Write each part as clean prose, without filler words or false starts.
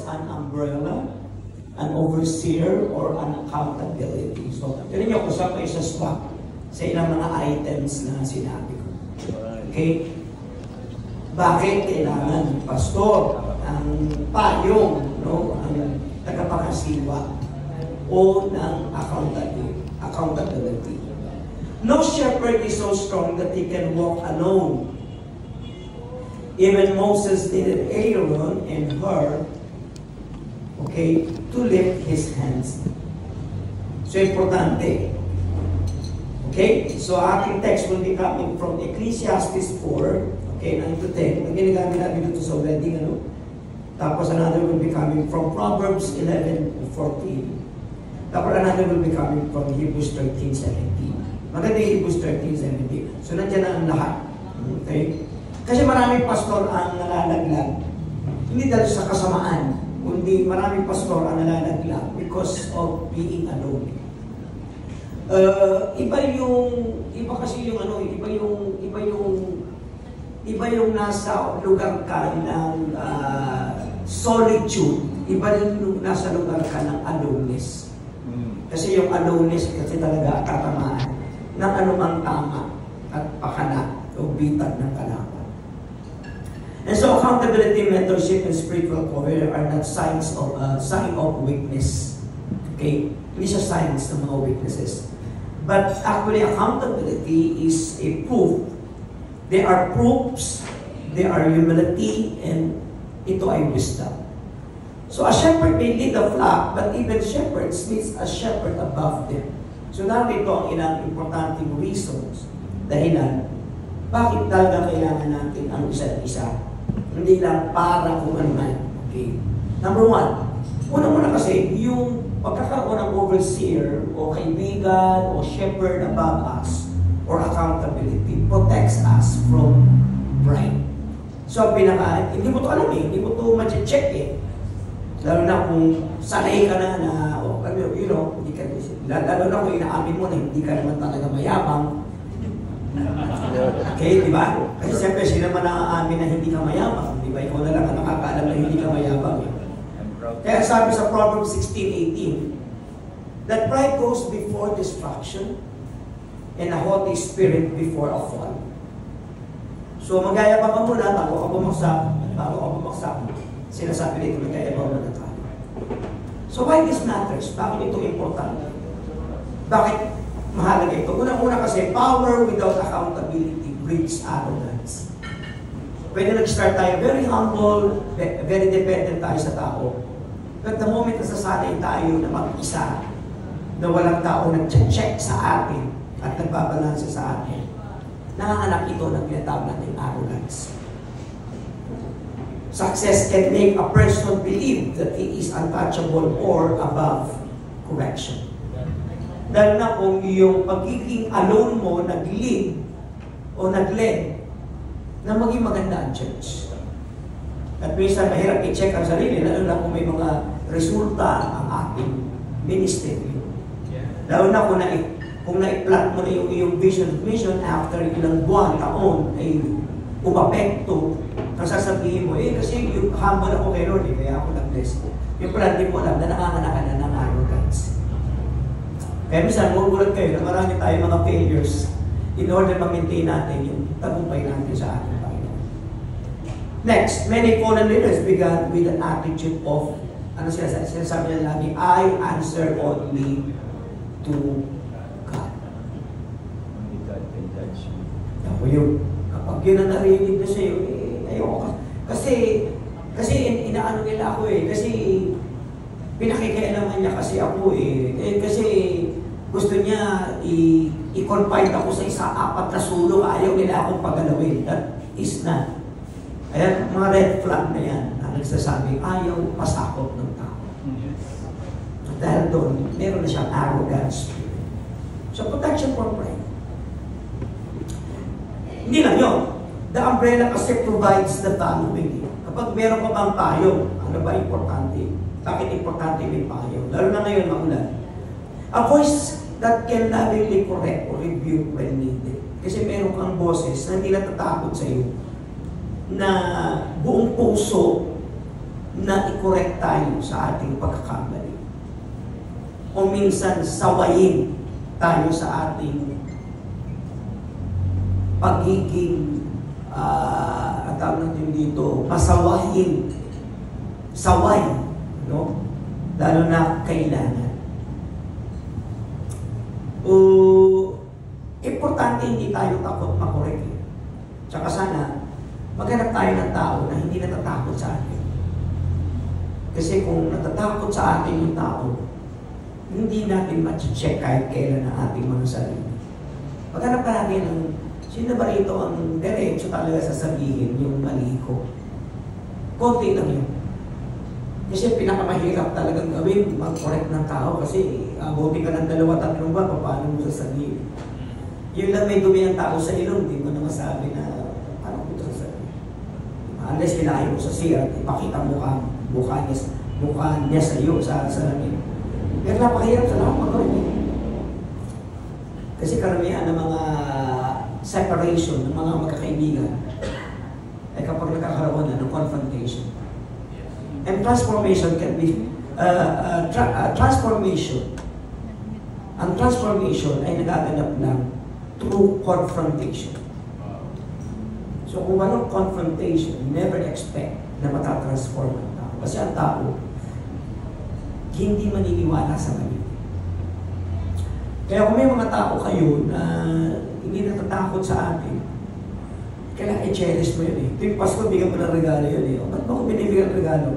an umbrella, an overseer, or an accountability. So, tinan niyo kung saan kayo sa swak sa ilang mga items na sinabi ko. Okay? Bakit kailangan pastor, ang payong, no, ang tagapagkasiwa, o ng accountability? No shepherd is so strong that he can walk alone. Even Moses needed Aaron and her, okay, to lift his hands. So, importante. Okay? So, aking text will be coming from Ecclesiastes 4, okay, 9 to 10. Ang ginagamit natin dito sa wedding, ano? Tapos, another will be coming from Proverbs 11 to 14. Tapos, another will be coming from Hebrews 13, 17. Maganda yung Hebrews 13, 17. So, nandiyan na ang lahat. Okay? Kasi maraming pastor ang nalalaglag. Hindi dahil sa kasamaan, kundi maraming pastor ang nalalaglag because of being alone. Iba yung nasa lugar ka ng solitude, iba yung nasa lugar ka ng aloneness. Kasi yung aloneness kasi talaga katamaan ng anumang tama at pakana o bitag ng kalaban. And so accountability, mentorship, and spiritual warfare are not signs of sign of weakness. Okay? Hindi siya signs ng mga weaknesses. But actually, accountability is a proof. They are proofs, they are humility, and ito ay wisdom. So a shepherd may lead a flock, but even shepherds needs a shepherd above them. So narito ang ilang importanteng reasons, dahilan, bakit talaga kailangan natin ang isa't isa. Hindi lang para kung ano man. Okay? Number one, una-una kasi, yung pagkakaroon ng overseer, o kaibigan, o shepherd above us, or accountability, protects us from pride. So, hindi mo ito alam eh, hindi mo ito ma-check eh. Lalo na kung sanay ka na, you know, hindi ka, lalo na kung inaamin mo na hindi ka naman talaga mayabang. Okay, di ba? Kasi siyempre, sila man naaamin na hindi ka mayabang. Di ba? Ikaw na lang ang nakakaalam na hindi ka mayabang. Kaya sabi sa Proverbs 16:18, that pride goes before destruction and a haughty spirit before a fall. So, magyayabang ka muna bago ka bumagsak. Sinasabi dito, magyayabang muna tayo. So, why this matters? Bakit ito importante? Bakit mahalaga ito? Unang-una kasi, power without accountability breeds arrogance. Pwede nag-start tayo very humble, very dependent tayo sa tao. But the moment na sasanay tayo na mag-isa, na walang tao nag-check sa atin at nagbabalansa sa atin, nanganganak ito ng tinatawag natin arrogance. Success can make a person believe that he is untouchable or above correction. Dahil na kung yung pagiging alone mo nag-lead o nag-led na maging maganda ang church. At minsan mahirap i-check ang sarili, lalo na kung may mga resulta ang ating ministry. Lalo na kung na-plant mo na yung iyong vision mission after ilang buwan, taon, ay umapekto, ang sasabihin mo, kasi yung humble ako kay Lord, kaya ako nag-bless. Yung pala, di mo alam na nakakanakan na ng arrogance. Kaya minsan, magugulat kayo na marami tayong mga failures in order ma-maintain natin yung tagumpay natin sa ating Panginoon. Next, many fallen leaders began with an attitude of, sinasabi nila lagi, I answer only to God. Only God can judge you. Ako yun. Kapag yun ang narinig na sa'yo, ayoko ka. Kasi inaano nila ako eh. Kasi pinakikialaman niya kasi ako eh. Kasi gusto niya i-confine ako sa 4 na sulong. Ayaw nila akong pagalawin. That is not. Kaya mga red flag na yan na nagsasabing ayaw pasakop ng tao. At dahil doon, meron na siyang arrogance. So protection from pride. Hindi lang yun. The umbrella kasi provides the following. Kapag meron ka bang payong, ano ba importante? Bakit importante may payong? Lalo na ngayon, maulan. A voice that can lovingly correct or rebuke when needed. Kasi meron kang boses na hindi natatakot sa iyo, na buong puso na i-correct tayo sa ating pagkakamali. O minsan, sawayin tayo sa ating pagiging, ang tawag natin dito, masawahin, saway, no? Lalo na kailangan. Importante hindi tayo takot makorek. Tsaka sana, maghanap tayo ng tao na hindi natatakot sa atin. Kasi kung natatakot sa atin yung tao, hindi natin ma-check kahit kailan ang ating mga sarili. Maghanap ka natin ng sino ba rito ang diretso talaga sasabihin yung mali ko. Konti lang yun. Kasi pinakamahirap talagang gawin, mag-correct ng tao kasi abuti ka ng 2-3 ba, paano mo sasabihin? Yun lang may dumi ang tao sa ilong, hindi mo na masabi na paano mo ito sasabihin. Unless kinahin mo sa siya, ipakita mukha niya sa iyo, sa salamin. Pero napakahirap sa lahat mag-correct. Kasi karamihan ng mga separation ng mga magkakaibigan ay kapag nagkakaroon na ng confrontation. And transformation can be transformation. Ang transformation ay nagaganap lang through confrontation. So kung walang confrontation, never expect na matatransform ang tao. Kasi ang tao, hindi maniniwala sa mali. Kaya kung may mga tao kayo na hindi natatakot sa atin, kailangan i-cherish mo yun eh. Tuwing Pasko, bigyan mo ng regalo yun eh. O, ba't mo ko binibigyan ng regalo?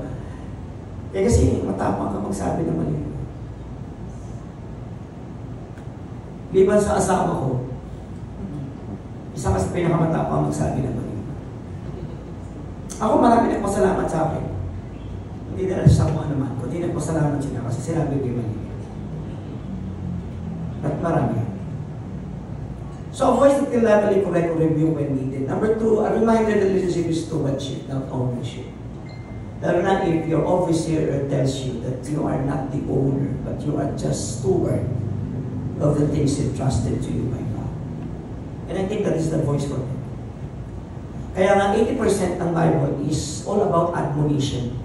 Eh kasi matapang ka magsabi ng mali. Liban sa asawa ko, isa ka sa pinakamatapang magsabi ng mali. Ako marami nagpasalamat sa akin. Hindi dahil sa mga naman, kundi nagpasalamat sila kasi sinabi ko yung mali. At marami. So avoid the level correct or review when needed. Number 2, a reminder that relationship is stewardship, not ownership. Lalo na if your officer tells you that you are not the owner, but you are just steward of the things entrusted to you by God. And I think that is the voice for them. Kaya nga 80% ng Bible is all about admonition.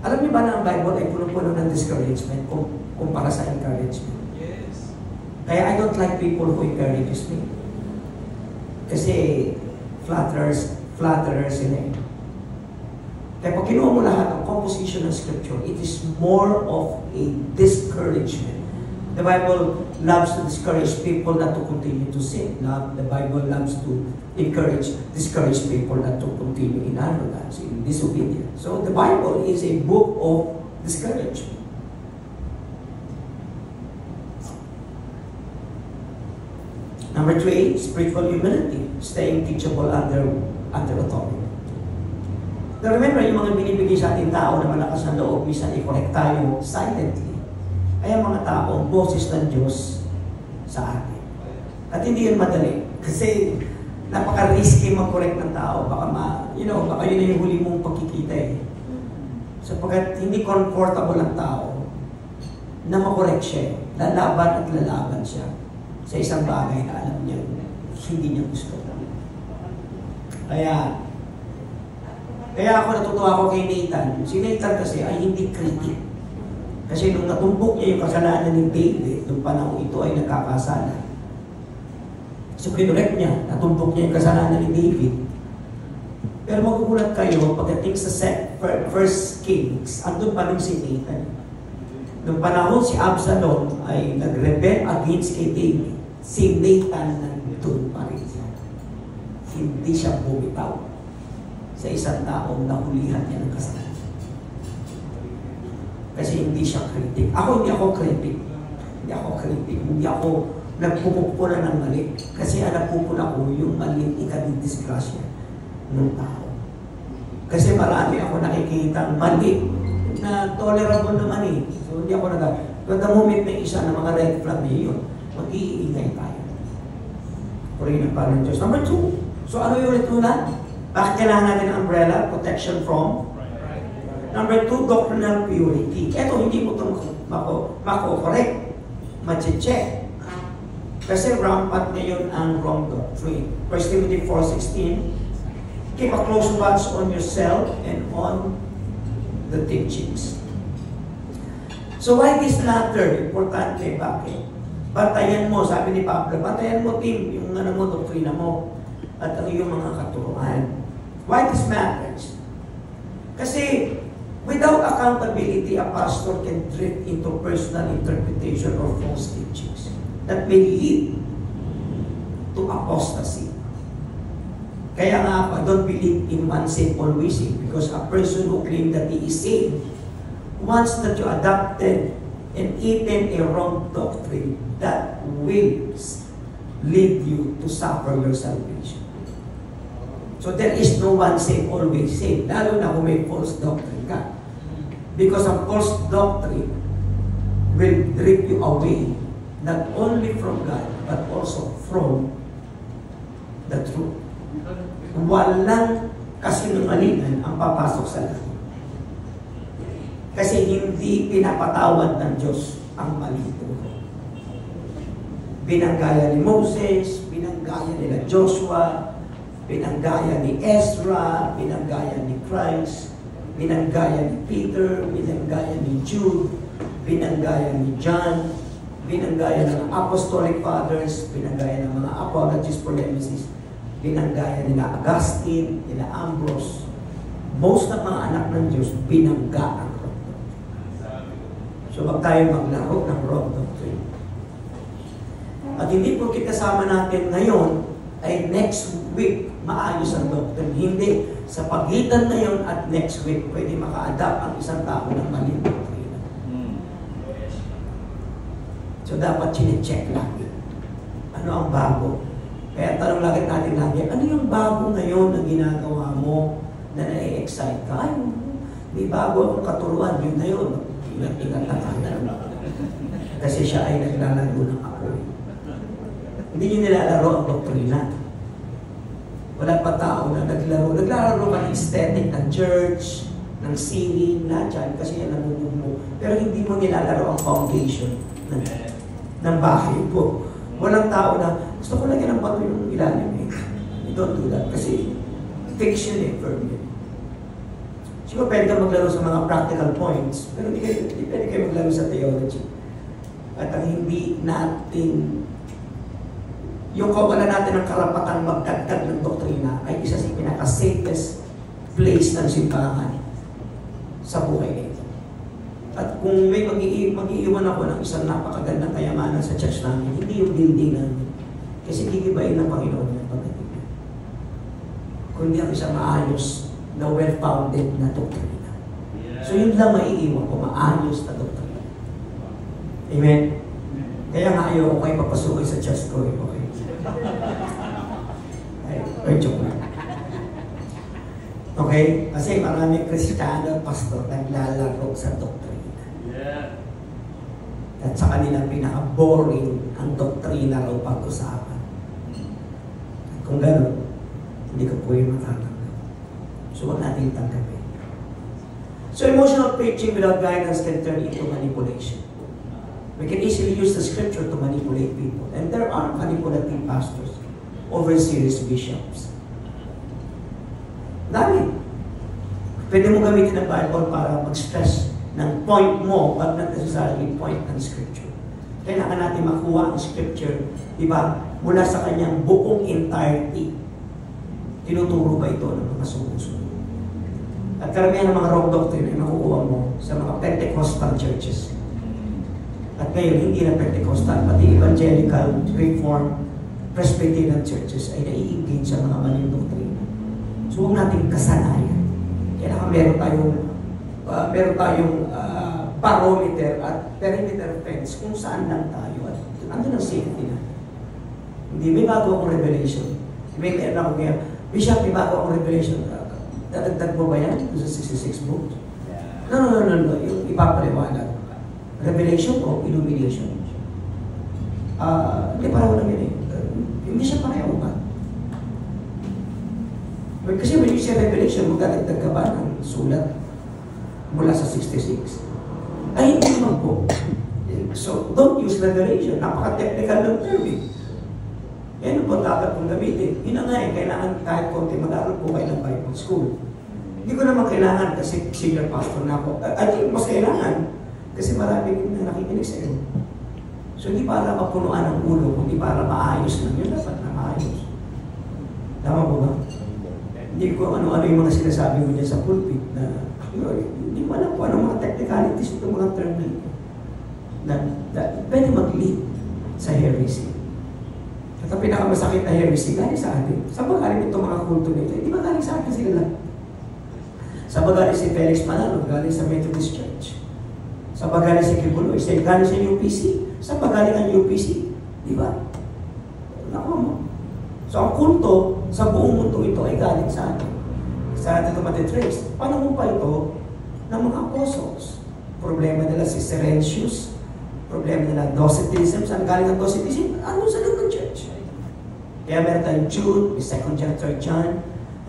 Alam niyo ba na ang Bible ay puno-puno ng discouragement kumpara sa encouragement? Yes. Kaya I don't like people who encourages me. Kasi flatterers sila eh. Kaya pag kinuha mo lahat ng composition ng scripture, it is more of a discouragement. The Bible loves to discourage people not to continue to sin. The Bible loves to discourage people not to continue in arrogance, in disobedience. So the Bible is a book of discouragement. Number 3, spiritual humility, staying teachable under authority. Now remember, yung mga binibigay sa ating tao na malakas ng loob, minsan i-correct tayo silently. Ay ang mga tao, boses ng Diyos sa atin. At hindi yun madali. Kasi napaka-risky mag-correct ng tao. Baka baka yun na yung huli mong pagkikita eh. Sapagkat hindi comfortable ang tao na mag-correct siya. Lalaban at lalaban siya sa isang bagay na alam niya hindi niya gusto. Kaya ako natutuwa ako kay Nathan. Si Nathan kasi ay hindi critic. Kasi nung natumbok niya yung kasalanan ni David, nung panahon ito ay nagkakasala. So kinurek niya, natumbok niya yung kasalanan ni David. Pero magugulat kayo, pagdating sa First Kings, andun pa rin si Nathan. Nung panahon si Absalom ay nag-rebel against kay David, si Nathan nandun pa rin siya. Hindi siya bumitaw sa isang taong nahulihan niya ng kasalanan. Kasi hindi siya kritik. Hindi ako kritik. Hindi ako nagpupukpuna ng mali. Kasi ang nagpupuna ko yung mali ikadidisgrasya ng tao. Kasi marami ako nakikita mali na tolerable naman eh. So hindi ako But the moment na isa na mga red flag niya yun, mag-iingay tayo. Purihin ang parang Diyos. Number 2. So ano yung ritulan? Bakit kailangan natin ng umbrella? Protection from? Number 2, doctrinal purity. Ito, hindi mo ito mako-correct. Mache-check. Kasi rampant ngayon ang wrong doctrine. 1 Timothy 4:16, keep a close watch on yourself and on the teachings. So why this matter? Importante, bakit? Bantayan mo, sabi ni Pablo, bantayan mo, Tim, yung ano mo, doktrina mo, at ang iyong mga katuruan. Why this matters? Kasi, without accountability, a pastor can drift into personal interpretation or false teachings that may lead to apostasy. Kaya nga, I don't believe in one saved, always saved, because a person who claims that he is saved, once that you adopted and eaten a wrong doctrine, that will lead you to suffer your salvation. So there is no one saved, always saved, lalo na kung may false doctrine ka. Because a false doctrine will drift you away, not only from God, but also from the truth. Walang kasinungalingan ang papasok sa langit. Kasi hindi pinapatawad ng Diyos ang mali turo. Binanggaya ni Moses, binanggaya nila Joshua, binanggaya ni Ezra, binanggaya ni Christ, binanggaya ni Peter, binanggaya ni Jude, binanggaya ni John, binanggaya ng Apostolic Fathers, binanggaya ng mga Apologists for Nemesis, binanggaya nila Augustine, nila Ambrose. Most ng mga anak ng Diyos, binangga ang wrong doctrine. So, wag tayo maglaro ng wrong doctrine. At hindi po kasama natin ngayon, ay next week, maayos ang doctrine. Hindi. Sa pagitan ngayon at next week, pwede maka-adapt ang isang tao ng maling doctrine. So, dapat chinecheck lagi. Ano ang bago? Kaya tanong natin lagi, ano yung bago ngayon na ginagawa mo na na-excite ka? Ay, may bago akong katuruan, yun na yun. Ingat-ingat na. Kasi siya ay naglalaro ng apoy. Hindi nyo nilalaro ang doktrina. Wala pa tao na naglaro. Naglalaro ka ng aesthetic ng church, ng singing, lahat yan, kasi yan namumog mo. Pero hindi mo nilalaro ang foundation ng bahay po. Walang tao na, gusto ko lagyan ng bato yung ilalim eh. You don't do that. Kasi fiction eh, firm yun. Siguro pwede ka maglaro sa mga practical points, pero hindi pwede kayo maglaro sa theology. At ang hindi natin, yung kawalan natin ng karapatang magdagdag ng doktrina ay isa sa pinaka-safest place ng simbahan sa buhay nito. At kung may mag-iiwan ako ng isang napakagandang kayamanan sa church namin, hindi yung building namin. Kasi gigibayin ng Panginoon yung pagdating niya. Kundi ang isang maayos na well-founded na doktrina. So yun lang maiiwan ko, maayos na doktrina. Amen? Kaya nga ayaw ko kayo papasukin sa church ko. Okay? Ay, joke lang. Okay? Kasi maraming Kristiyano at pastor naglalaro sa doktrina. At sa kanila pinaka-boring ang doktrina raw pag-usapan. Kung gano'n, hindi ka po yung matatanggap. So, huwag natin tanggapin. So, emotional preaching without guidance can turn into manipulation. We can easily use the scripture to manipulate people. And there are manipulative pastors, overseers, bishops. Dami. Pwede mo gamitin ang Bible para mag-stress ng point mo, but not necessarily point ng scripture. Kailangan natin makuha ang scripture, di ba, mula sa kanyang buong entirety. Tinuturo ba ito ng mga sumusunod? At karamihan ng mga wrong doctrine ay makukuha mo sa mga Pentecostal churches. At ngayon, hindi na Pentecostal, pati evangelical, reform, Presbyterian churches ay nai-engage sa mga maling doctrine. So, huwag natin kasanayan. Kailangan meron tayong barometer at perimeter fence kung saan lang tayo at andun ang safety na. Hindi, may bago akong revelation. May meron ako kaya, Bishop, may bago akong revelation. Dadagdag mo ba yan? Sa 66 books? No. Yung ipapaliwanag. Revelation o illumination? Hindi pareho lang yun eh. Hindi siya pareho ba? Kasi when you say revelation, magdadagdag ka ba ng sulat mula sa 66? Ay, hindi naman po. So, don't use revelation. Napaka-technical ng term eh. Yan po dapat kong gamitin. Yun na nga eh, kailangan kahit konti mag-aaral po kayo ng Bible School. Hindi ko naman kailangan kasi senior pastor na ako. I think mas kailangan kasi marami na nakikinig sa iyo. So hindi para mapunuan ang ulo, kundi para maayos lang. Yun dapat na maayos. Tama po ba? Hindi ko ano-ano yung mga sinasabi mo dyan sa pulpit na hindi mo alam kung anong mga technicalities itong mga term na pwede mag-lead sa heresy. At ang pinakamasakit na heresy, galing sa atin. Saan ba galing itong mga kulto nito? Hindi ba galing sa atin sila lang? Saan ba galing si Felix Manalo? Galing sa Methodist Church. Saan ba galing si Kibuloy? Galing sa UPC. Saan ba galing ang UPC? Di ba? Naku mo. So ang kulto sa buong mundo ito ay galing sa atin. Sa atin ito matitrace. Paano mo pa ito ng mga apostles? Problema nila si Serentius. Problema nila Docetism. Saan galing ang Docetism? Ano sa loob ng church? Kaya meron tayong Jude, may 2 John, 3 John.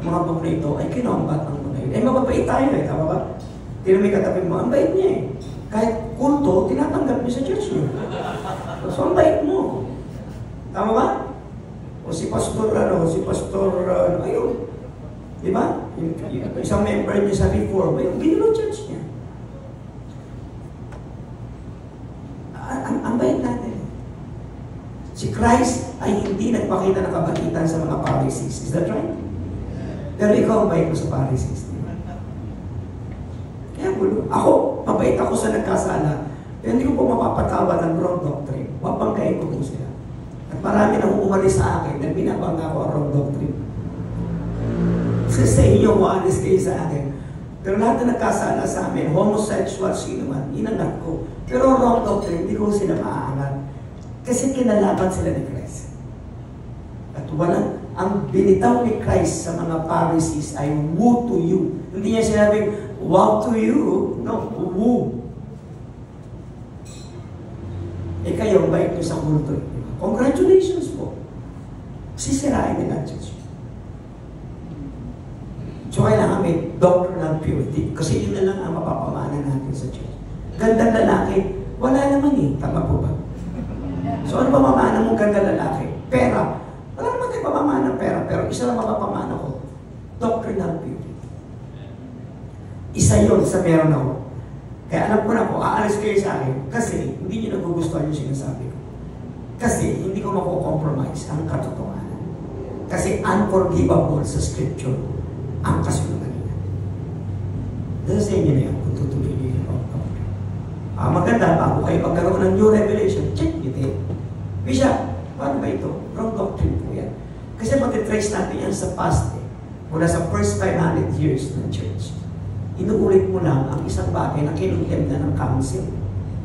Ang mga book na ito ay kinombat ang mga yun. Eh, mababait tayo eh, tama ba? Tino may katabi mo, ang bait niya eh. Kahit kulto, tinatanggap niya sa church niya. So, ang bait mo. Tama ba? O si pastor, ayun. Di ba? Isang member niya sa Reform, ayun, ginulo church niya. Ang bait natin. Si Christ ay hindi nagpakita ng kabaitan sa mga Pharisees. Is that right? Pero ikaw ang bait mo sa Pharisees. Kaya ako, mabait ako sa nagkasala. Pero hindi ko po mapapatawad ng wrong doctrine. Mapangkain ko po sila. At marami nang umalis sa akin na binabangga ko ang wrong doctrine. Kasi sa inyo, maalis kayo sa akin. Pero lahat na nagkasala sa amin, homosexual, sino man, inangat ko. Pero wrong doctrine, hindi ko sila maaangat. Kasi kinalaban sila ni Christ. At walang, ang binitaw ni Christ sa mga Pharisees ay woe to you. Hindi niya sinabing, wow to you. No, woo. Eh kayo, bait nyo sa kulto. Congratulations po. Sisirain nila ang church. So kailangan may doctrinal purity. Kasi yun na lang ang mapapamana natin sa church. Gandang lalaki, wala naman eh. Tama po ba? So ano ba mamana mong ganda lalaki? Pera. Wala naman tayo pamamana ng pera, pero isa lang mapapamana ko. Doctrinal purity. Isa yun sa meron ako. Kaya alam ko na po, aalis kayo sa akin kasi hindi nyo nagugustuhan yung sinasabi ko. Kasi hindi ko mako-compromise ang katotohanan. Kasi unforgivable sa scripture ang kasunungalingan. Dahil sa inyo na yan, kung tutuloy nyo yung maganda, bago kayo magkaroon ng new revelation, check nyo din. Bishop, paano ba ito? Wrong doctrine po yan. Kasi matitrace natin yan sa past eh. Mula sa first 500 years ng church. Inuulit mo lang ang isang bagay na kinundem na ng council.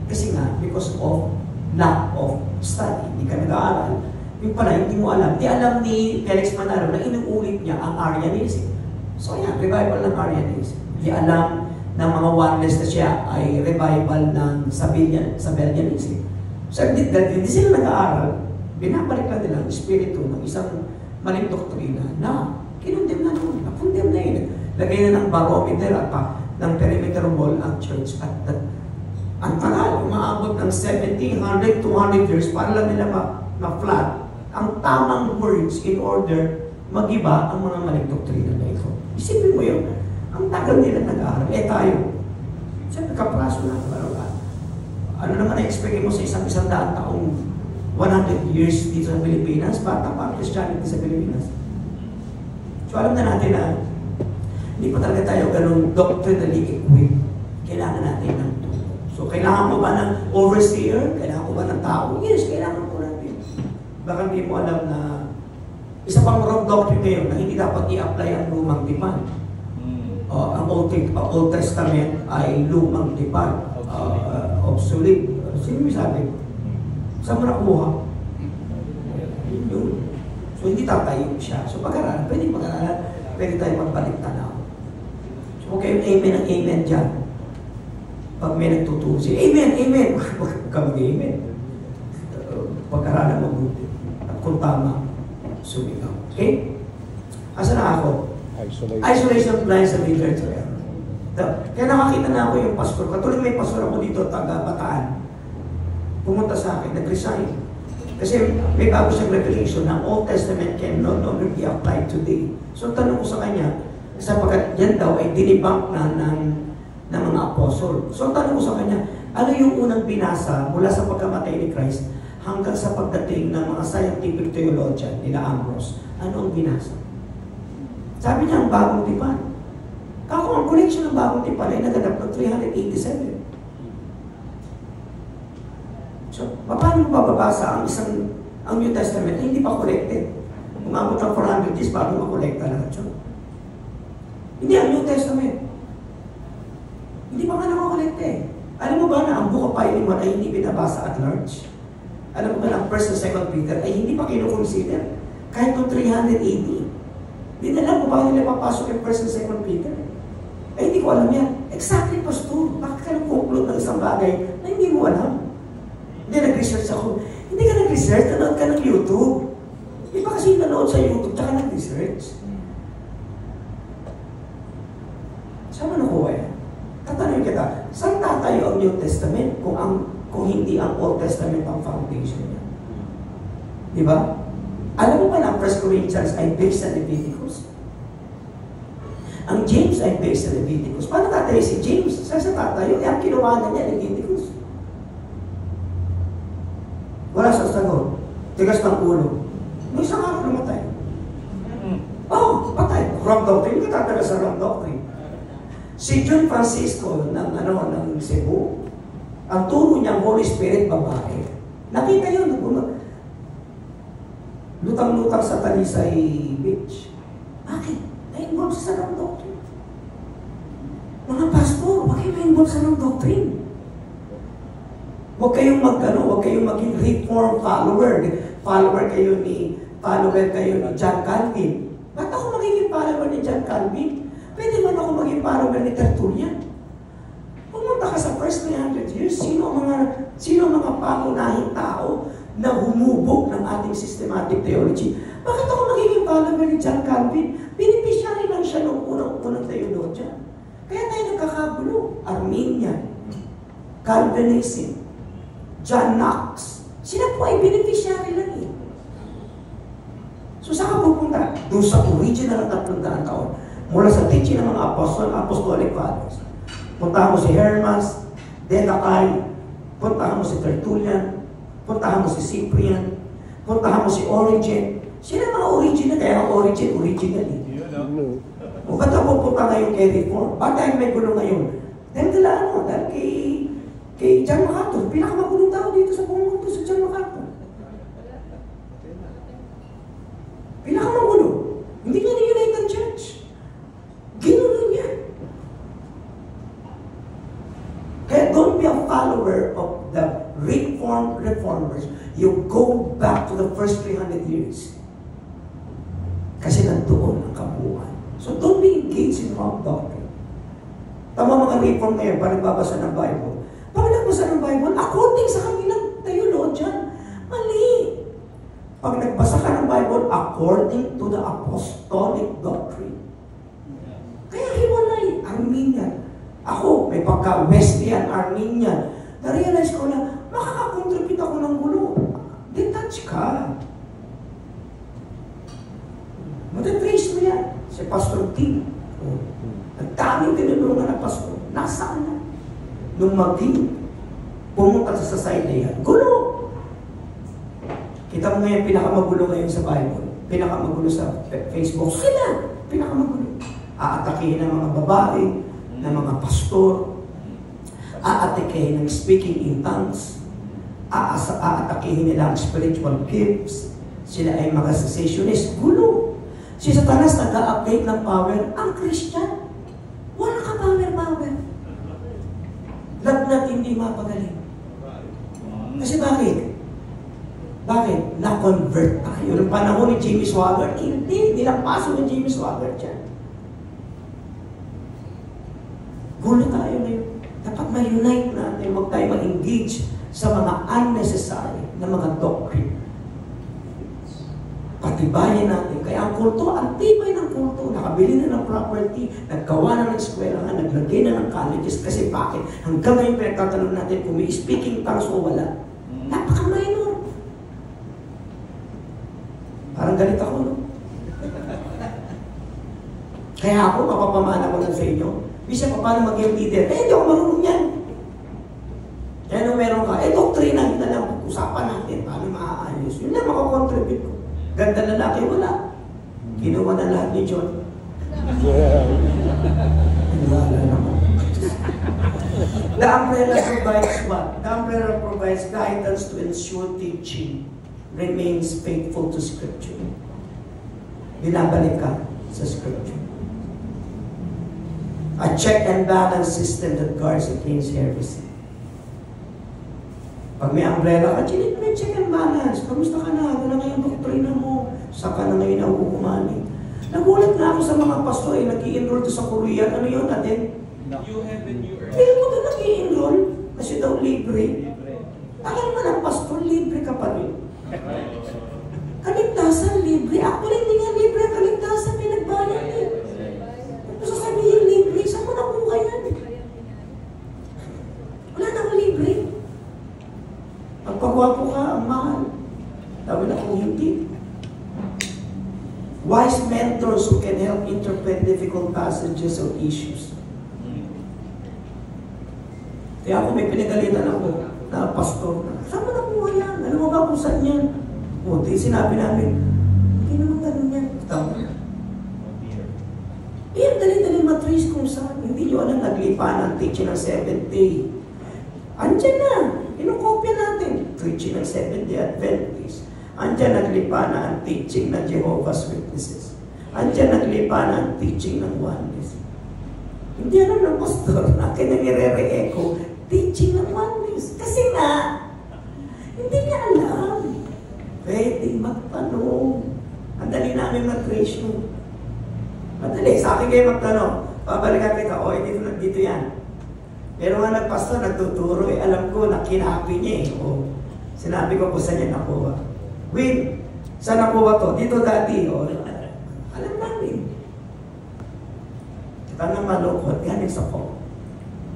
Kasi nga, because of lack of study, hindi ka nag-aaral. Yung pala, hindi mo alam. Di alam ni Felix Manalo na inuulit niya ang Arianism. So yan, revival ng Arianism. Di alam ng mga oneness na siya ay revival ng Sabellianism. So, hindi sila nag-aaral, binabalik lang nila ang espiritu ng isang maling doktrina na kinundem na noon, nakundem na yun. Lagay na ng barometer at ng perimeter wall ang church at ang tagal, umaabot ng 70, 100, 200 years para lang nila ma-flat ang tamang words in order mag-iba ang mga maling doktrina na ito. Isipin mo yun, ang tagal nila nag-aaral. Tayo, siyempre kapraso na ano naman na-expect mo sa isang daang taong 100 years dito sa Pilipinas, bata pa ang Christianity sa Pilipinas. So alam na natin na hindi pa talaga tayo ganun doctrinally equipped. Kailangan natin ng tulong. So kailangan mo ba ng overseer? Kailangan mo ba ng tao? Yes, kailangan mo natin. Baka hindi mo alam na isa pang wrong doctrine ngayon na hindi dapat i-apply ang lumang tipan. Ang Old Testament ay lumang tipan. Obsolete. Sino may sabi? Saan mo nakuha? Yun. So hindi tatayo siya. So pag-aralan, pwede tayo magbalik tanaw. So okay, amen ang amen dyan. Pag may nagtuturo siya, amen, amen. Huwag ka mag-amen. Pag-aralan mabuti. At kung tama, sumigaw. Okay? Asa na ako? Isolation plan sa literature. Kaya nakakita na ako yung pastor. Katuloy may pastor ako dito, taga Bataan. Pumunta sa akin, nag-resign. Kasi may bago siyang revelation na Old Testament can no longer be applied today. So tanong ko sa kanya, Sapagkat yan daw ay dinibunk na ng mga apostol. So ang tanong ko sa kanya, ano yung unang binasa mula sa pagkamatay ni Christ hanggang sa pagdating ng mga scientific theologian nila Ambrose? Ano ang binasa? Sabi niya, ang bagong tipan. Kako, ang collection ng bagong tipan ay naganap ng 387. So, paano mo bababasa ang New Testament na hindi pa collected? Umabot ng 400 years bago makolekta lahat yun. Hindi ang New Testament. Hindi pa nga nakakolekta eh. Alam mo ba na ang Book of Philemon ay hindi binabasa at large? Alam mo ba na ang 1st and 2nd Peter ay hindi pa kinukonsider? Kahit noong 300 AD. Hindi na lang kung paano nila papasok yung 1st and 2nd Peter. Eh, hindi ko alam yan. Exactly, Pastor. Bakit ka nag-conclude ng isang bagay na hindi mo alam? Hindi, nag-research ako. Hindi ka nag-research, nanood ka ng YouTube. Di ba kasi nanood sa YouTube, tsaka nag-research? Saan mo nakuha yan? Tatanungin kita, saan tatayo ang New Testament kung hindi ang Old Testament ang foundation niya? Di ba? Alam mo ba na ang 1 Corinthians ay based sa Leviticus? Ang James ay based sa Leviticus. Paano tatayo si James? Saan sa tatayo? Ang kinuha na niya, Leviticus. Wala sa sagot. Tigas ng ulo. May isang araw namatay. Oh, patay. Wrong doctrine. Hindi ka tataga sa wrong doctrine. Si John Francisco ng Cebu, ang turo niya, Holy Spirit, babae. Nakita yun. Lutang-lutang sa Talisay Beach. Bakit? Na-involve sa wrong doctrine. Mga pastor, huwag kayo na-involve sa wrong doctrine. Huwag kayong huwag kayong maging reform follower. Follower kayo ni John Calvin. Ba't ako magiging follower ni John Calvin? Pwede man ako maging follower ni Tertullian. Pumunta ka sa first 300 years, sino ang mga pangunahing tao na humubog ng ating systematic theology? Bakit ako magiging follower ni John Calvin? Beneficiary lang siya ng unang theologian. Kaya tayo nagkakagulo. Arminian, Calvinism, John Knox. Sila po ay beneficiary lang eh. So saan ka pupunta? Doon sa original ng 300 taon. Mula sa teaching ng mga apostolic fathers. Puntahan mo si Hermas, Dedacai, puntahan mo si Tertullian, puntahan mo si Cyprian, puntahan mo si Origen. Sila mga original, kaya ang original eh. O ba't ako pupunta ngayon kay Reform? Ba't tayo may gulo ngayon? Dahil kay John MacArthur. Pinakamagulong tao dito sa buong mundo sa John MacArthur. Pinakamagulo. Hindi nga ni United Church. Ginulo niya. Kaya don't be a follower of the reformers. You go back to the first 300 years. Kasi nandoon ang kabuuan. So don't be engaged in wrong doctrine. Tama mga reform ngayon, parang nagbabasa ng Bible. Pag nagbasa ng Bible, according sa kanilang theologian, mali. Pag nagbasa ka ng Bible, according to the apostolic doctrine. Kaya hiwalay, Arminian. Ako, may pagka-Wesleyan, Arminian. Na-realize ko na, makakakontribute ako ng gulo. Detach ka. Matatrace mo yan. Si Pastor Tim. Nagdaming tinulungan ng pastor. Nasaan na? Nung maging pumunta sa society yan. Gulo! Kita mo ngayon, pinakamagulo ngayon sa Bible. Pinakamagulo sa Facebook. Sila! Pinakamagulo. Aatakihin ng mga babae, ng mga pastor, aatakihin ng speaking in tongues, aatakihin nila ang spiritual gifts, sila ay mga cessationist. Gulo! Si Satanas nag-a-update ng power, ang Christian. Wala ka power. Lagnat hindi mapagaling. Kasi bakit? Bakit? Na-convert tayo. Noong panahon ni Jimmy Swaggart, hindi nilampaso ni Jimmy Swaggart yan. Gulo tayo ngayon. Dapat ma-unite natin. Huwag tayo ma-engage sa mga unnecessary na mga doctrine. Patibayan natin. Kaya ang kulto, ang tibay ng kulto. Nakabili na ng property, naggawa na ng eskwelahan, naglagay na ng colleges. Kasi bakit? Hanggang ngayon pinagtatanong natin kung may speaking tongues o wala. Napaka-minor. Parang galit ako, no? Kaya Kaya ako, mapapamana ko lang sa inyo. Bisa pa paano maging leader? Hindi ako marunong yan. Kaya nung meron ka, doktrina, yun na lang pag-usapan natin, paano maaayos. Yun lang makakontribute ko. Ganda lalaki, wala. Kinuha na lahat ni John. Wala naman. The umbrella provides what? The umbrella provides guidance to ensure teaching remains faithful to Scripture. Binabalik ka sa Scripture. A check and balance system that guards against heresy. Pag may umbrella ka, chilit mo yung check and balance. Kamusta ka na? Ano na ngayon doktrina mo? Saka na ngayon nahukumani. Nagulat na ako sa mga pastor nag-i-enroll sa Korean. Ano yun natin? You have and you earn. Kaya mo na nag-i-enroll kasi daw libre. Akala mo ng pastor, libre ka pa rin. Kaligtasan, libre. Actually, hindi nga libre. Kaligtasan, may nagbayad eh. Kung sasabihin libre, saan mo nakuha yan? Wala na akong libre. Pagpagwapo ka, ang mahal. Sabi na kung hindi. Wise mentors who can help interpret difficult passages or issues. Kaya ako may pinagalitan ako na pastor. Saan mo nakuha yan? Alam mo ba kung saan yan? O, di sinabi namin, hindi naman ganun yan. Tama na. Yan, dali-dali matrace kung saan. Hindi nyo alam, naglipa ng teaching ng 7th day. Andiyan na. Inukopya natin. Preaching ng 7th day Adventist. Andiyan naglipa na ang teaching ng Jehovah's Witnesses. Andiyan naglipa na ang teaching ng Oneness. Hindi alam ng pastor na kinagire-re-echo teaching ng Oneness. Kasi nga, hindi niya alam. Pwede magtanong. Ang dali namin mag-trace yun. Madali. Sa akin kayo magtanong. Babalikan kita, dito yan. Pero nga nagpastor, nagtuturo, alam ko na kinapi niya eh. O, sinabi ko po sa niya nakuha. Win, saan nakuha to? Dito dati. O, alam namin. Kita na malukot, yan yung sako.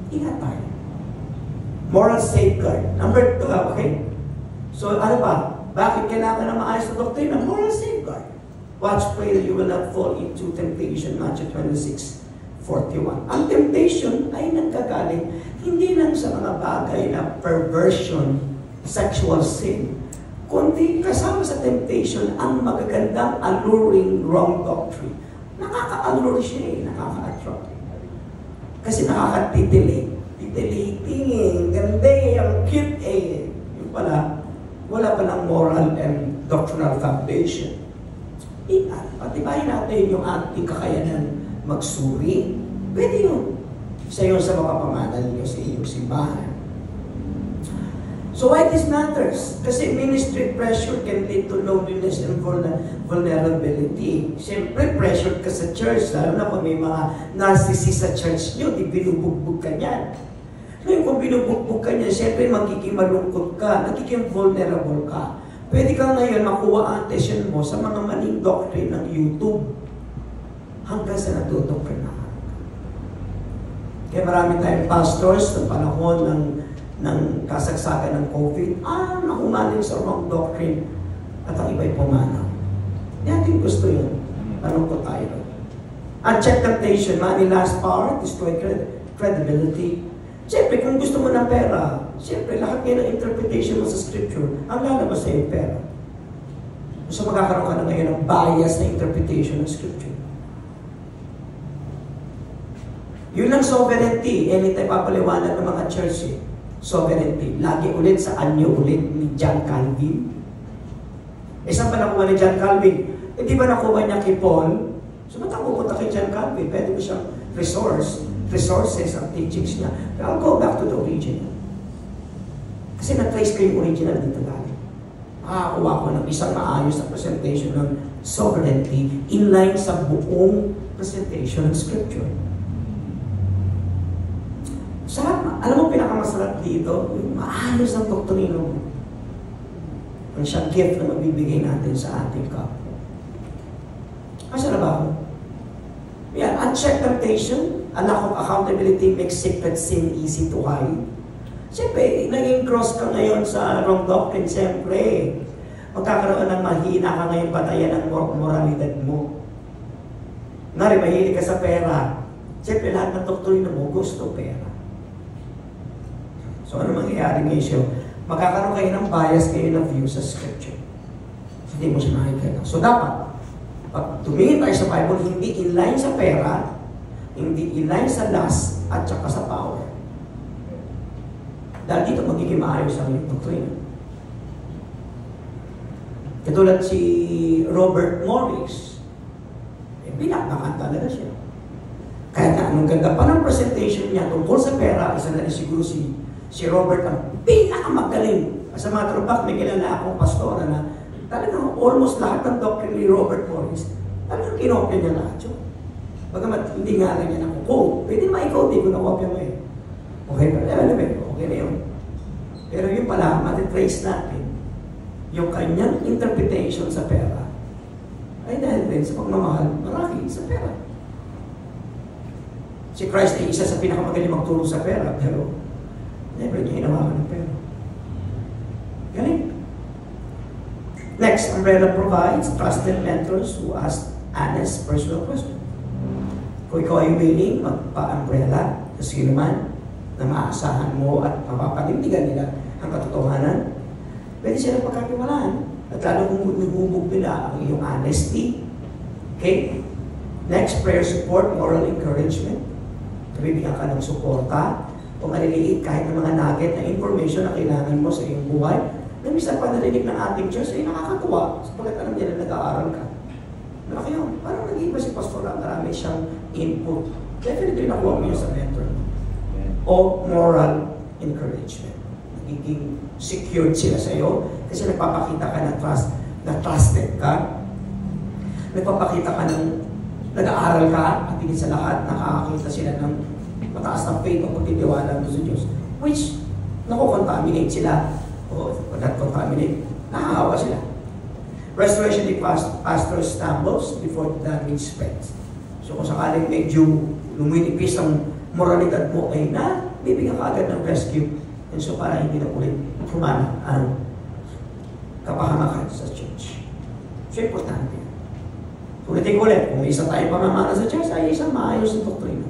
Ingat tayo. Moral safeguard. Number 2, okay. So, ano ba? Bakit kailangan na maayos na doktrina? Moral safeguard. Watch, pray that you will not fall into temptation. Matthew 26:41. Ang temptation ay nagkagaling hindi lang sa mga bagay na perversion, sexual sin, kundi kasama sa temptation ang magagandang alluring wrong doctrine. Nakaka-allure siya eh, nakaka-attract. Kasi nakakatitilate. Titilating, ganda eh, ang cute eh. Yung pala, wala pa ng moral and doctrinal foundation. Patibayin natin yung ating kakayanan magsuri. Pwede yun. Isa yun sa mga pamanan niyo sa iyong simbahan. So why this matters? Kasi ministry pressure can lead to loneliness and vulnerability. Siyempre, pressured ka sa church. Lalo na kung may mga narcissist sa church niyo, di binubugbog ka niyan. Ngayon, kung binubugbog ka niyan, siyempre magiging malungkot ka, nagiging vulnerable ka. Pwede ka ngayon makuha ang attention mo sa mga maling doctrine ng YouTube hanggang sa natutukrinahan. Kaya marami tayong pastors sa panahon ng kasagsagan ng COVID, nakumaling sa wrong doctrine at ang iba'y pumanaw. Hindi natin gusto yun. Tanong ko tayo. Unchecked temptation, money, last power, destroy credibility. Siyempre, kung gusto mo ng pera, siyempre, lahat ngayon ng interpretation mo sa scripture, ang lalabas na yung pera. So magkakaroon ka na ngayon ng bias na interpretation ng scripture. Yun ang sovereignty. Anytime papaliwanag ng mga church eh. Sovereignty. Lagi ulit sa anyo ulit ni John Calvin. Saan ba nakuha ni John Calvin? Di ba nakuha niya kay Paul? So ba't ako pupunta kay John Calvin? Pwede mo siyang resources ang teachings niya. I'll go back to the original. Kasi na-trace ko yung original dito galing. Makakuha ko ng isang maayos na presentation ng sovereignty in line sa buong presentation ng scripture. Alam mo pinakamasarap dito? Yung maayos ang doktrino mo. Ang siyang gift na mabibigay natin sa ating kapwa. Asa na ba ako? Yan, unchecked temptation, a lack of accountability makes secret sin easy to hide. Siyempre, naging cross ka ngayon sa wrong doctrine, siyempre. Magkakaroon ng mahina ka ngayon batayan ng moralidad mo. Nari, mahilig ka sa pera. Siyempre, lahat ng doktorino mo, gusto pera. So, ano mangyayari ng issue? Magkakaroon kayo ng bias kayo ng view sa scripture. Hindi mo siya makikita. So, dapat, pag tumingin tayo sa Bible, hindi inline sa pera, hindi inline sa lust, at saka sa power. Dahil dito magiging maayos ang iyong doktrina. Katulad si Robert Morris, pinakbakan talaga siya. Kaya nga, anong ganda pa ng presentation niya tungkol sa pera, isa na rin siguro si Robert ang pinakamagaling. Sa mga trupak, may kilala akong pastora na talagang almost lahat ng doctrine ni Robert Morris, talagang kinopya niya lahat yun. Bagamat hindi nga lang niya quote, pwede naman i-quote, di ko na-copya mo eh. Okay pa, okay na yun. Pero yun pala, matitrace natin yung kanyang interpretation sa pera ay dahil din sa pagmamahal marami sa pera. Si Christ ay isa sa pinakamagaling magturo sa pera, pero never niya hinawakan ng pera. Galing. Next, Umbrella provides trusted mentors who ask honest personal questions. Kung ikaw ay willing magpa-umbrella sa sino man na maaasahan mo at mapapanindigan nila ang katotohanan, pwede sila pagkatiwalaan. At lalo kung nagmumug nila ang iyong honesty. Okay? Next, prayer support, moral encouragement. Nabibigyan ka ng suporta o maliliit kahit ng mga nugget na information na kailangan mo sa iyong buhay. Na minsan pa narinig ng ating Diyos ay nakakatuwa sapagkat alam nila nag-aaral ka. Malaki yun. Parang nag-iba si Pastor na marami siyang input. Definitely nakuha mo yun sa mentor. O moral encouragement. Nagiging secured sila sa iyo kasi nagpapakita ka na trusted ka. Nagpapakita ka ng nag-aaral ka at higit sa lahat nakakakita sila ng mataas na faith o pagtitiwala mo sa Diyos. Which, nakukontaminate sila o not contaminate, nakahawa sila. Restoration ni pastor stumbles before damage spreads. So kung sakaling medyo luminipis ang moralidad mo ay bibigyan ka agad ng rescue. And so para hindi na ulit kumana ang kapahamakan sa church. So importante. Ulitin ko ulit, kung isa tayo pamamana sa church, ay isang maayos na doktrina.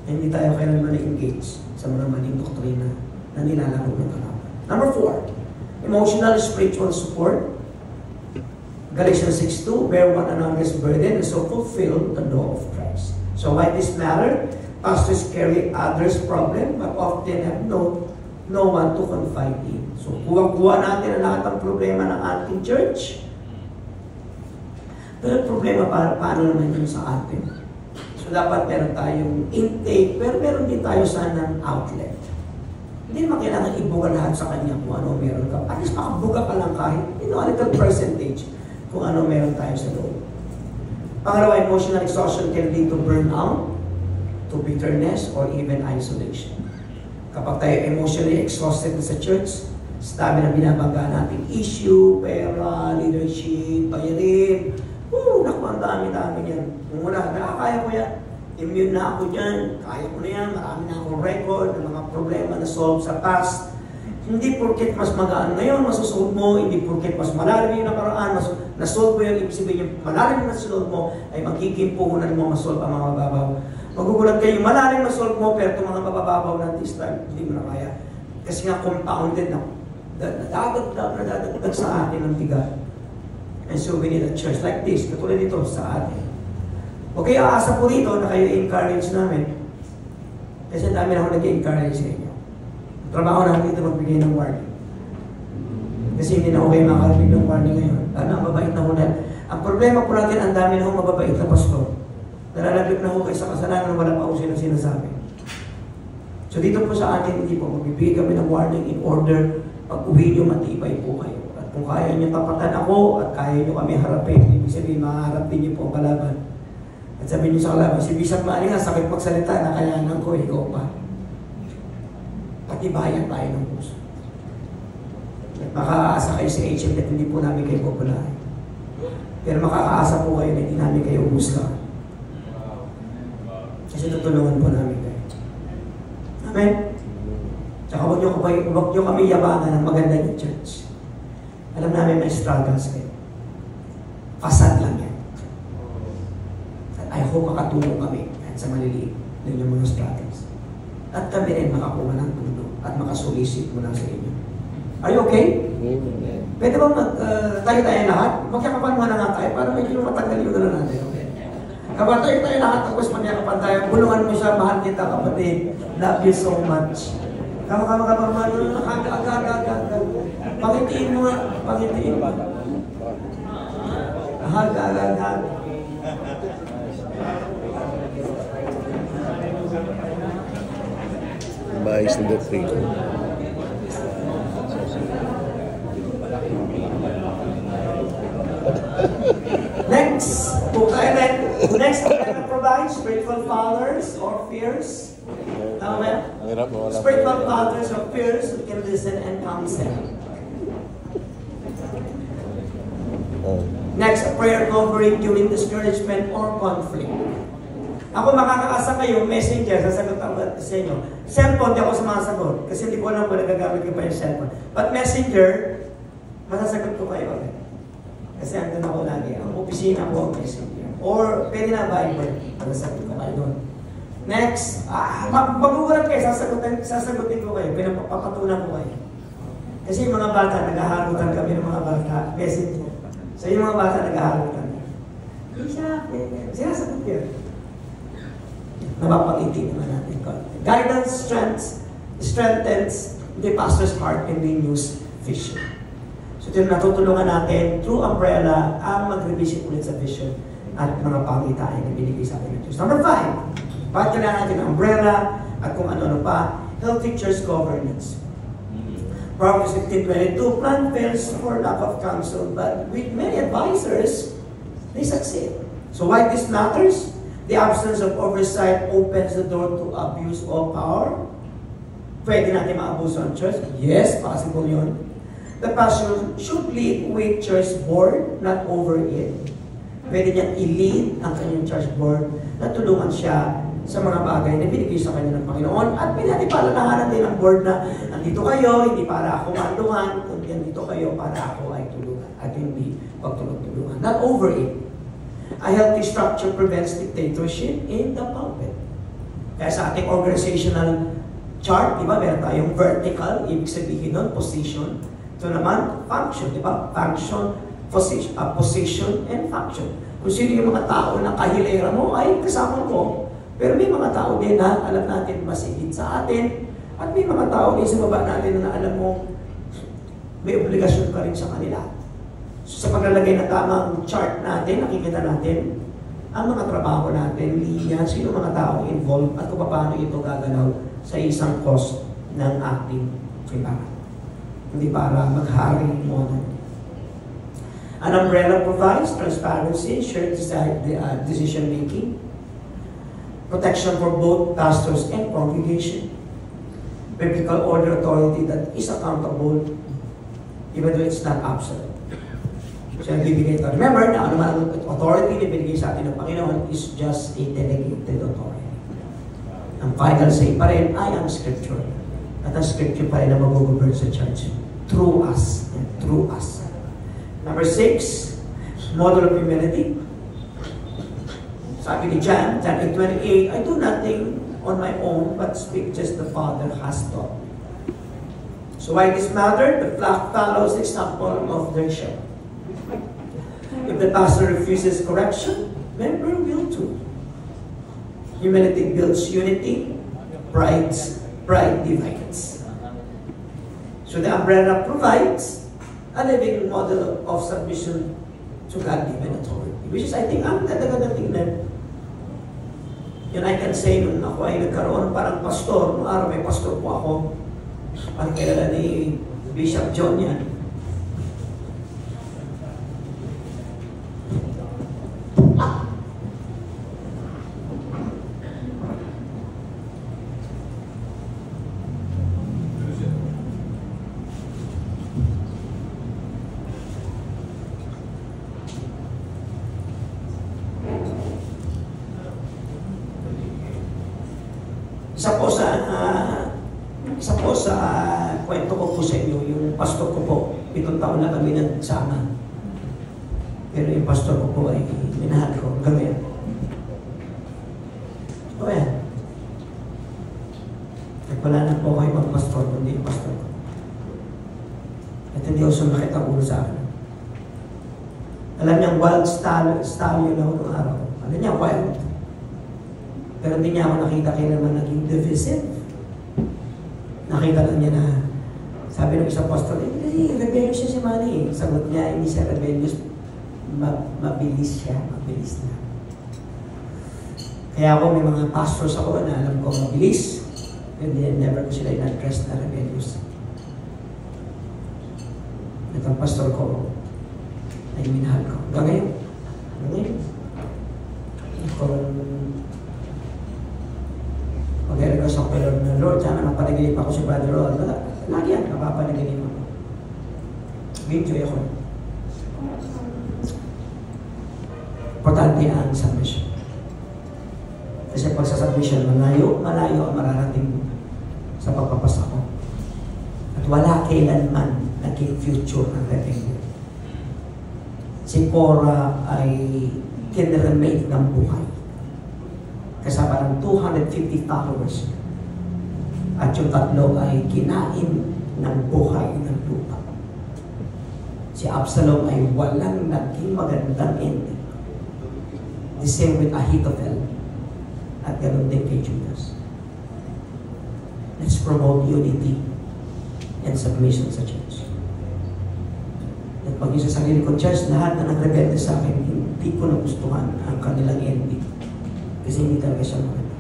Hindi tayo kailanman na-engage sa mga maling doktrina na nilalaro ng kalaban. Number 4, emotional spiritual support. Galatians 6:2, bear one another's burden and so fulfill the law of Christ. So why this matter? Pastors carry others' problem but often have no one to confide in. So kuha natin ang lahat ng problema ng ating church. Pero problema paano naman yun sa atin? So dapat meron tayong intake, pero meron din tayo sanang outlet. Hindi naman kailangan ibuga lahat sa kanya kung ano meron ka. At least makabuga ka lang kahit a little percentage kung ano meron tayo sa loob. Pangalawa, emotional exhaustion can lead to burnout, to bitterness, or even isolation. Kapag tayo emotionally exhausted sa church, sa dami na binabangga natin issue, pera, leadership, bayarin, naku, ang dami-dami yan. Kung wala, kaya ko yan. Immune na ako dyan, kaya ko na yan, marami na akong record ng mga problema na solve sa past. Hindi porket mas magaan ngayon, masusolve mo, hindi porket mas malalim yung nakaraan, nasolve mo yung ibig sabihin yung malalim na solve mo, ay magiging puhunan mo masolve ang mga mababaw. Magugulat kayo, malalim na solve mo, pero itong mga mababaw na this time, hindi mo na kaya. Kasi nga compounded na, nadadagdag sa atin ang bigat. And so we need a church like this, katulad dito sa atin. Okay, aasa po dito na kayo encourage namin. Kasi dami na ako nag-encourage sa inyo. Trabaho namin dito magbigay ng warning. Kasi hindi na ako kayo makakarinig ng warning ngayon. Lalo, mababait na ho na. Ang problema po natin, ang dami na ho mababait na pastor. Nalalaglag na ho kayo sa kasalanan, wala pa ho silang sinasabi. So dito po sa atin, hindi po magbibigay kami ng warning in order pag uwi nyo matibay po kayo. At kung kaya nyo tapatan ako at kaya nyo kami harapin, ibig sabihin, maharap din nyo po ang kalaban. At sabihin nyo sa kalaban, si Bisang Maali nga, sakit magsalita, nakayanan ko, ikaw pa. Patibayan tayo ng puso. At makakaasa kayo sa HM at hindi po namin kayo populahin. Pero makakaasa po kayo na hindi namin kayo umusgahan. Kasi tutulungan po namin kayo. Amen? Tsaka huwag nyo kami yabangan ng maganda ng church. Alam namin may struggles kayo. Fasad lang yan. At I ako makatulong kami at sa maliliit ng inyong mga struggles. At kami rin makakuha ng tulong at makasulisit mula sa inyo. Are you okay? Pwede ba tayo lahat? Magkakapan mo na nga tayo para medyo matagal yung gano'n natin. Okay? Kapag tayo lahat, tapos magyakapan tayo, bulungan mo siya, mahal kita kapatid. Love you so much. Aga. Pangitiin mo nga, pangitiin mo. Aga. Bayis na doktrina. Next, next provide spiritual fathers or fears. Spiritual fathers or fears who can listen and counsel. Next, a prayer covering during discouragement or conflict. Ako makakaasa kayo, messenger, sasagot ako sa inyo. Cellphone, di ako sumasagot. Kasi hindi ko alam kung nagagamit ko pa yung cellphone. But messenger, masasagot ko kayo agad. Kasi andun ako lagi. Ang opisina ko, messenger. Or, pwede na Bible. Masasagot ko kayo doon. Next, magugulat kayo, sasagutin ko kayo. Pinapapatunan ko kayo. Kasi yung mga bata, naghaharutan kami ng mga bata. Messenger. So yung mga bata, naghaharutan. Sinasagot kayo. Napapag-itin naman natin. Guidance strengthens the pastor's heart in the news vision. So natutulungan natin through umbrella ang mag-revisit ulit sa vision at mga pangitain na binigay sa atin ng Diyos. Number 5, bakit kailangan natin ang umbrella at kung ano-ano pa, healthy church governance. Proverbs 15:22, plan fails for lack of counsel, but with many advisors, they succeed. So why this matters? The absence of oversight opens the door to abuse of power. Pwede natin maabuso ang church? Yes, possible yun. The pastor should lead with church board, not over it. Pwede niyang i-lead ang kanyang church board na tulungan siya sa mga bagay na binigay sa kanya ng Panginoon. At pinatipalanahanan din ang board na nandito kayo, hindi para ako manduhan, kundi nandito kayo para ako ay tulungan at hindi pagtulong-tulungan. Not over it. A healthy structure prevents dictatorship in the pulpit. Kaya sa ating organizational chart, di ba, meron tayong vertical, ibig sabihin nun, position. Ito naman, function, di ba? Function, position, and function. Kung sino yung mga tao na kahilera mo, ay kasama mo. Pero may mga tao din na alam natin mas higit sa atin, at may mga tao din sa baba natin na alam mo, may obligasyon ka rin sa kanila. So, sa paglalagay ng tamang chart natin, nakikita natin ang mga trabaho natin, linya, sino mga tao involved, at kung paano ito gagalaw sa isang cost ng ating kailangan. Hindi para maghari mo. An umbrella provides transparency, shared decision-making, protection for both pastors and congregation, biblical order authority that is accountable even though it's not absolute. So, nagbibigay ito. Remember na ano man ang authority na binigay sa atin ng Panginoon is just a delegated authority. Ang final say pa rin ay ang Scripture. At ang Scripture pa rin na mag-govern sa church. Through us. And through us. Number 6, model of humility. Sabi ni John 8:28, I do nothing on my own, but speak just the Father has taught me. So why this matter? The flock follows the example of their shepherd. If the pastor refuses correction, member will too. Humility builds unity, pride divides. So the umbrella provides a living model of submission to God-given authority. Which is, I think, ang ganda-ganda tingnan. Yun I can say, nung ako ay nagkaroon parang pastor, nung araw may pastor po ako, parang kilala ni Bishop John yan. Isa po sa kwento ko po sa inyo, yung pastor ko po, 7 taon na kami nagsama. Pero yung pastor ko po ay minahal ko hanggang ngayon. Wala na po ako ibang pastor, kundi yung pastor ko. At hindi ako sumakit ang ulo sa akin. Alam niya, wild stallion ako nung araw. Alam niya, wild. Pero hindi niya ako nakita kailanman naging divisive. Nakita lang niya na, sabi ng isang pastor, rebellious siya si Manny. Sagot niya, hindi siya rebellious, mabilis siya, mabilis na. Kaya ako, may mga pastors ako na alam ko mabilis, and never ko sila in-address na rebellious. At ang pastor ko, ay minahal ko. Hanggang ngayon. Kung mag-request ako kay Lord na, Lord, sana napanaginip ako si Brother Rod. Lagi yan, napapanaginip ako. Enjoy ako. Importante ang submission. Kasi pag sa submission, malayo ang mararating mo sa pagpapasa ko. At wala kailanman naging future ng rebellion. Si Korah ay kinremate ng buhay. Kasama ng 250 followers. At yung tatlo ay kinain ng buhay ng lupa. Si Absalom ay walang naging magandang ending. The same with Ahithophel. At ganoon din kay Judas. Let's promote unity and submission sa church. At pag yung sa sarili ko, church, lahat na nagrebelde sa akin, hindi ko nagustuhan ang kanilang ending. Kasi hindi talaga siya maganda.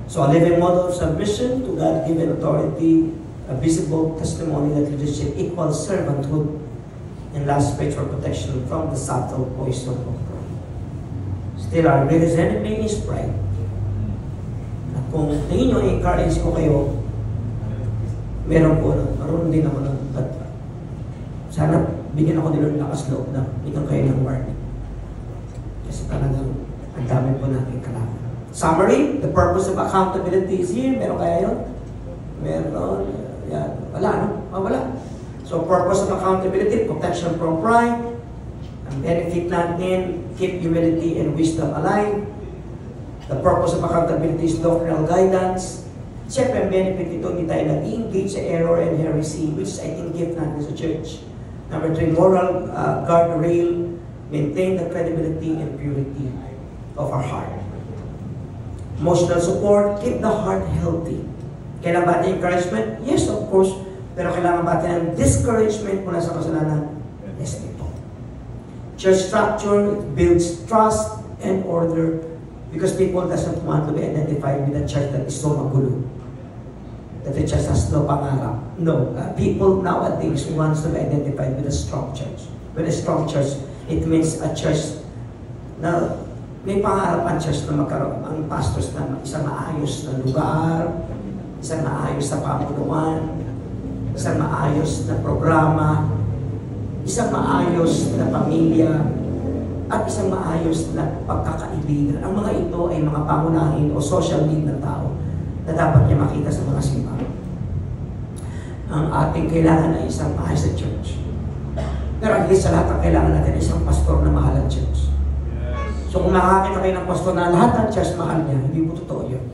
So a living model of submission to God-given authority, a visible testimony that leadership equals servanthood, and last, spiritual protection from the subtle poison of pride. Still, our greatest enemy is pride. At kung tingin nyo, encourage ko kayo, meron po na, marunong din ako na, at sana bigyan ako nila ng lakas loob na bigyan kayo ng warning. Kasi talagang ang dami po natin kalaman. Summary, the purpose of accountability is here. Meron kaya yun? Meron. Yan. Wala, no? Wala. So, purpose of accountability, protection from pride. Ang benefit natin, keep humility and wisdom alive. The purpose of accountability is doctrinal guidance. Siyempre, ang benefit ito, hindi tayo nag-engage sa error and heresy, which I think gift natin sa church. Number 3, moral guardrail, maintain the credibility and purity of our heart. Emotional support, keep the heart healthy. Kailangan ba natin encouragement? Yes, of course. Pero kailangan ba natin ang discouragement mula sa kasalanan? Yes, ito. Church structure, it builds trust and order because people doesn't want to be identified with a church that is so magulo. That the church has no pangarap. No. People nowadays wants to be identified with a strong church. With a strong church, it means a church na may pangarap ang church na magkaroon ang pastors na isang maayos na lugar, isang maayos na pamunuan, isang maayos na programa, isang maayos na pamilya, at isang maayos na pagkakaibigan. Ang mga ito ay mga pangunahin o social need ng tao na dapat niya makita sa mga simbahan. Ang ating kailangan ay isang maayos na church. Pero at least sa lahat ang kailangan natin ay isang pastor na mahal ang church. So kung makakita kayo ng pastor na lahat ng church mahal niya, hindi po totoo yun.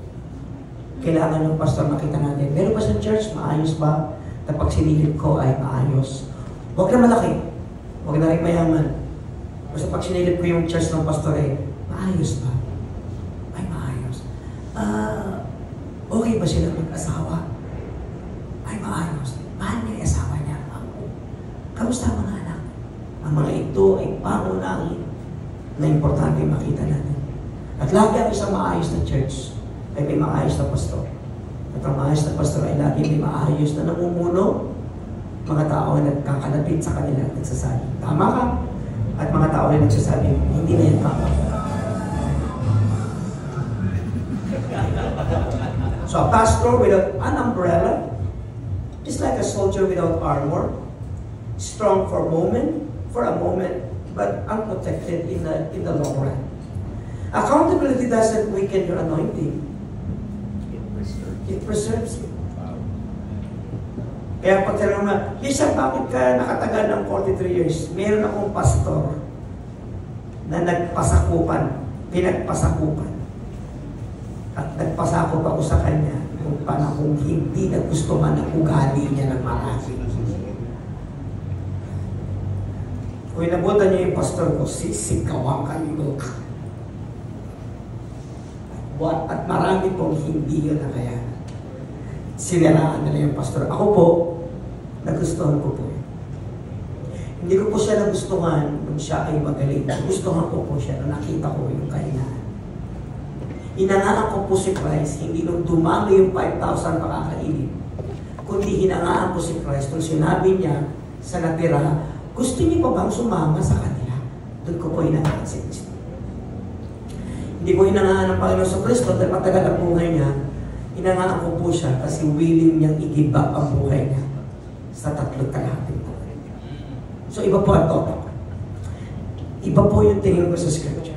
Kailangan ng pastor makita natin, meron ba sa church? Maayos ba? Na pag sinilip ko ay maayos. Huwag na malaki. Huwag na rin mayaman. Basta pag sinilip ko yung church ng pastor ay, maayos ba? Ay, maayos. Okay ba sila mag-asawa? Ay, maayos. Mahal niya yung asawa niya. Kamusta mga anak? Ang mga ito ay pangunahin na importante makita natin. At lagi ang isang maayos na church ay may maayos na pastor. At ang maayos na pastor ay lagi may maayos na namumuno, mga tao na nagkakalapit sa kanila at nagsasabi, tama ka. At mga tao na nagsasabi, hindi na yan tama. So a pastor without an umbrella is like a soldier without armor, strong for a moment, but unprotected in the long run. Accountability doesn't weaken your anointing. It preserves you. Kaya pag tanong na, Lisa, bakit ka nakatagal ng 43 years? Meron akong pastor na nagpasakupan, pinagpasakupan. At nagpasakop ako sa kanya kung panahong hindi nagustuhan ang ugali niya ng marami. Kung inabutan niyo yung pastor ko, sisikawan kayo. At marami pong hindi yun na kaya. Siniraan nila yung pastor. Ako po, nagustuhan ko po yun. Hindi ko po siya nagustuhan nung siya ay magaling. Nagustuhan ko po siya nung nakita ko yung kahinaan. Hinangaan ko po si Christ, hindi nung dumami yung 5,000 pakakainin, kundi hinangaan ko si Christ nung sinabi niya sa natira, gusto niyo pa bang sumama sa kanila? Doon ko po hinangaan si Kristo. Hindi ko hinangaan ng Panginoon sa Kristo dahil matagal ang buhay niya. Hinangaan ko po siya kasi willing niyang i-give up ang buhay niya sa 3 kalahating buhay. So iba po ang topic. Iba po yung tingin ko sa scripture.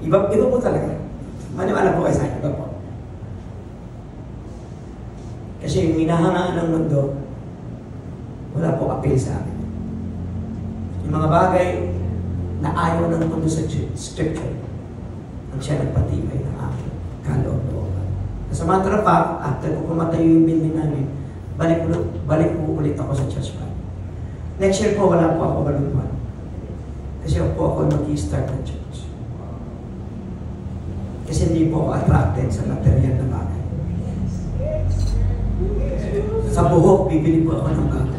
Iba po talaga. Maniwala po kayo sa akin, iba po. Kasi yung hinahangaan ng mundo, wala po appeal sa akin. Yung mga bagay na ayaw ng mundo sa scripture, ang siya nagpatibay ng aking kaloob-looban. As a matter of fact, after ko pumatayo yung building namin, balik po ulit ako sa church pa. Next year po, wala po ako balunwan. Kasi po ako mag-i-start ng church. Kasi hindi po ako attracted sa material na bagay. Sa buhok, bibili po ako ng bago.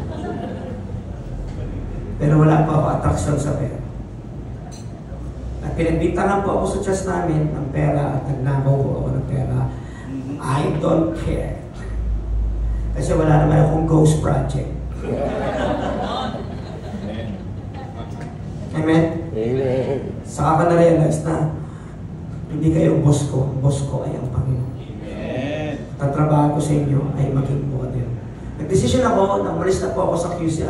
Pero wala po ako attraction sa pera. At pinagbintangan po ako sa church namin ng pera at nagnakaw po ako ng pera. I don't care. Kasi wala naman akong ghost project. Amen? Amen. Saka ka na-realize na hindi kayo boss ko ay ang Panginoon. Amen. Tatrabaho ko sa inyo ay maging model. Nag-decision ako, umalis na po ako sa QC,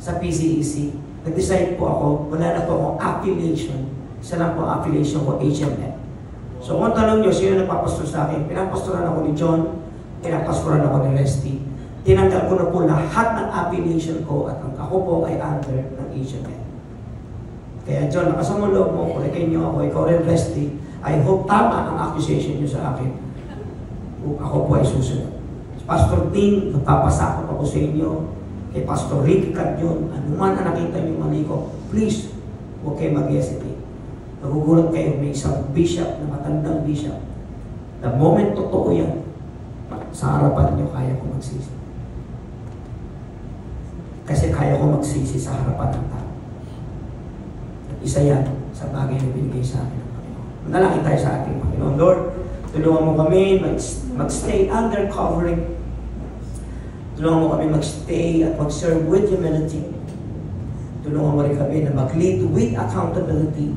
sa PCEC. Nag-decide po ako, wala na po akong affiliation. Isa lang po ang affiliation ko, HMF. So kung tanong nyo, sino nagpapastor sa akin? Pinapastoran ako ni John, pinapastoran ako ni Resty. Tinanggal ko na po lahat ng affiliation ko at ako po ay under ng HMF. Kaya John, nakasamulog mo, kulikin nyo ako, ikaw rin Resty. I hope tama ang accusation nyo sa akin. Ako po ay susunod. Pastor Dean, nagpapasakot ako sa inyo. Kay Pastor Ricky Cadyon, anuman na nakita nyo mali ko, please, huwag kayo mag-hesitate. Nagugulat kayo, may isang bishop na matandang bishop. The moment totoo yan, sa harapan nyo, kaya ko magsisi. Kasi kaya ko magsisi sa harapan ng tao. Isa yan sa bagay na binigay sa akin ng Panginoon. Manalangin tayo sa ating Panginoon. Lord, tulungan mo kami mag-stay under covering. Tulungan mo kami mag-stay at mag-serve with humility. Tulungan mo rin kami na mag-lead with accountability.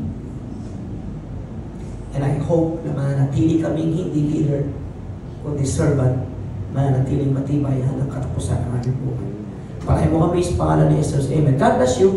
And I hope na mananatili kaming hindi leader, kundi servant, mananatiling matibay hanggang katapusan ng aming buhay. Pakain mo kami sa pangalan ni Jesus. Amen. God bless you.